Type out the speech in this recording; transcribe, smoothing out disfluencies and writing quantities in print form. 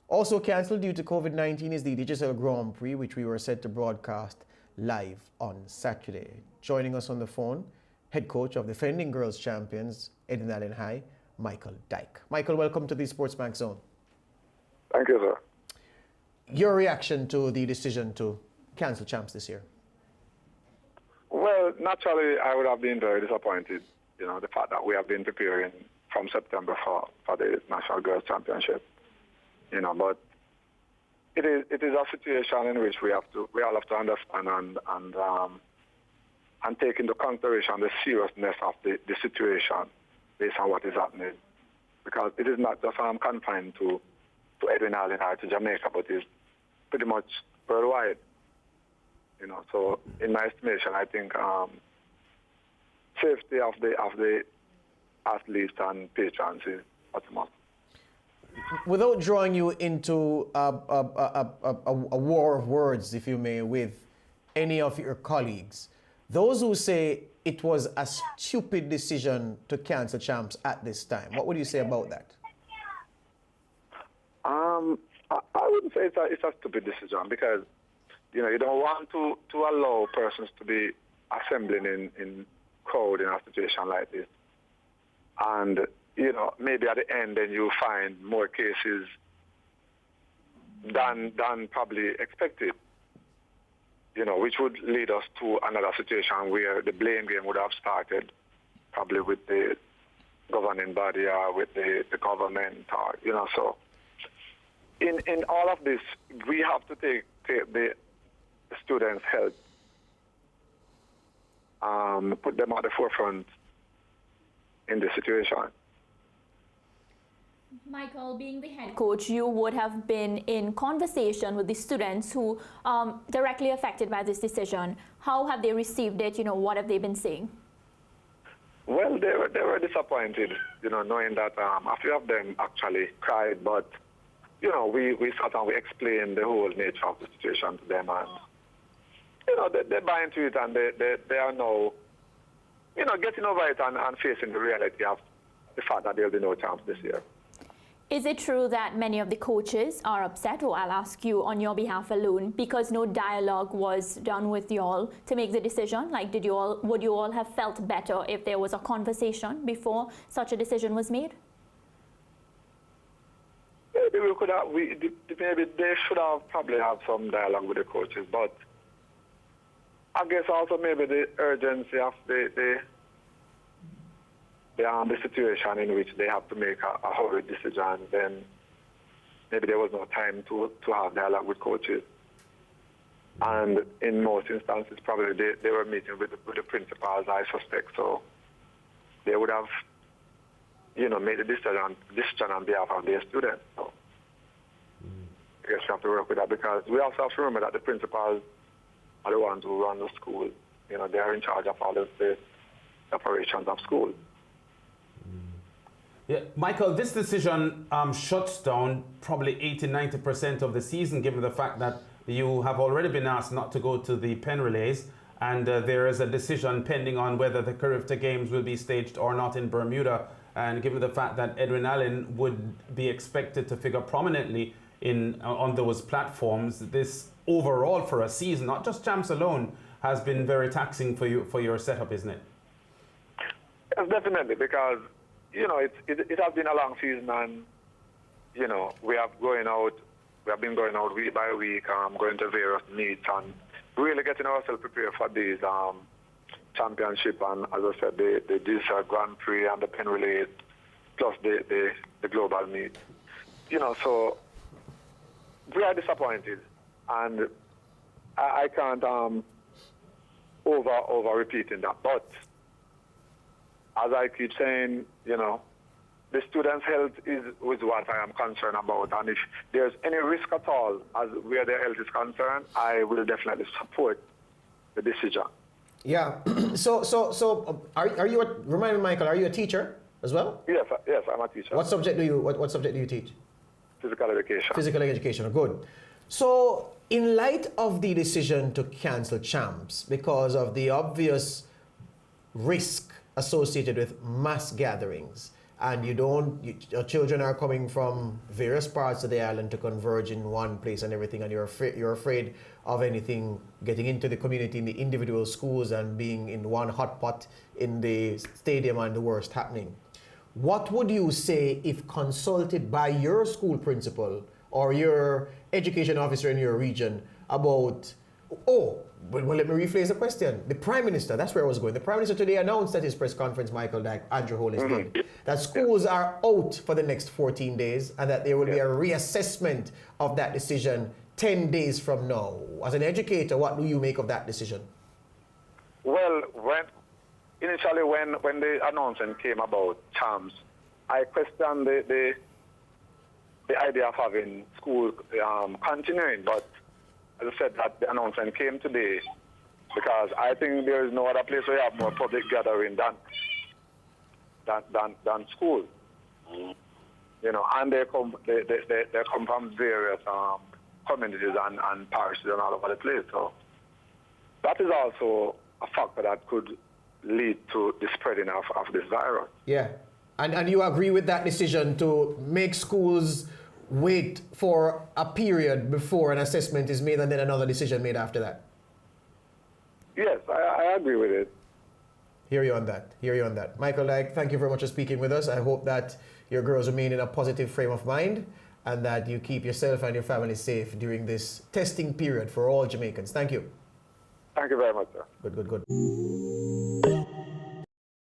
Also cancelled due to COVID-19 is the Digital Grand Prix, which we were set to broadcast live on Saturday. Joining us on the phone, head coach of defending girls champions, Edwin Allen High, Michael Dyke. Michael, welcome to the SportsMax Zone. Thank you, sir. Your reaction to the decision to cancel champs this year? Well, naturally, I would have been very disappointed, the fact that we have been preparing from September for the National Girls Championship. But it is a situation in which we all have to understand and take into consideration the seriousness of the situation based on what is happening. Because it is not just confined to Edwin Allen or to Jamaica, but it's pretty much worldwide. So in my estimation, I think safety of the athletes and patrons is utmost. Without drawing you into a war of words, if you may, with any of your colleagues, those who say it was a stupid decision to cancel champs at this time, what would you say about that? I wouldn't say it's a stupid decision because, you don't want to allow persons to be assembling in crowd in a situation like this. And, maybe at the end then you find more cases than probably expected, which would lead us to another situation where the blame game would have started probably with the governing body or with the government or, so in all of this, we have to take the students' health, put them at the forefront in the situation. Michael, being the head coach, you would have been in conversation with the students who directly affected by this decision. How have they received it? What have they been saying? Well, they were disappointed, knowing that a few of them actually cried, but we sat and we explained the whole nature of the situation to them, and they buy into it, and they are now getting over it and facing the reality of the fact that there will be no champs this year. Is it true that many of the coaches are upset, or I'll ask you on your behalf alone, because no dialogue was done with you all to make the decision? Like, would you all have felt better if there was a conversation before such a decision was made? Maybe maybe they should have probably have some dialogue with the coaches, but I guess also maybe the urgency of the situation in which they have to make a hurried decision, then maybe there was no time to have dialogue with coaches. And in most instances, probably they were meeting with the principals, I suspect, so they would have, made a decision on behalf of their students. So I guess we have to work with that, because we also have to remember that the principals are the ones who run the school. They are in charge of all of the operations of school. Yeah, Michael, this decision shuts down probably 80-90% of the season, given the fact that you have already been asked not to go to the pen relays, and there is a decision pending on whether the Carifta Games will be staged or not in Bermuda. And given the fact that Edwin Allen would be expected to figure prominently on those platforms, this overall for a season, not just champs alone, has been very taxing for your setup, isn't it? Yes, definitely, because it has been a long season, and we have been going out week by week, going to various meets and really getting ourselves prepared for these championship, and as I said, this Grand Prix and the pen relay, plus the global meet. So we are disappointed, and I can't over repeating that, but as I keep saying, the students' health is what I am concerned about. And if there's any risk at all as where their health is concerned, I will definitely support the decision. Yeah. So are you remind me, Michael, are you a teacher as well? Yes, I'm a teacher. What subject do you teach? Physical education. Physical education, good. So in light of the decision to cancel champs because of the obvious risk associated with mass gatherings and your children are coming from various parts of the island to converge in one place and everything, and you're afraid of anything getting into the community in the individual schools and being in one hot pot in the stadium and the worst happening. What would you say if consulted by your school principal or your education officer in your region about, well, let me rephrase the question. The Prime Minister, that's where I was going. The Prime Minister today announced at his press conference, Michael Dyke, Andrew Hollis did, that schools are out for the next 14 days and that there will be a reassessment of that decision 10 days from now. As an educator, what do you make of that decision? Well, initially when the announcement came about CHAMS, I questioned the idea of having school continuing, but as I said, that the announcement came today because I think there is no other place where you have more public gathering than school. You know, and they come from various communities and parishes and all over the place. So that is also a factor that could lead to the spreading of this virus. Yeah, and you agree with that decision to make schools wait for a period before an assessment is made and then another decision made after that? Yes, I agree with it. Hear you on that. Michael Dyke, thank you very much for speaking with us. I hope that your girls remain in a positive frame of mind and that you keep yourself and your family safe during this testing period for all Jamaicans. Thank you. Thank you very much, sir. Good.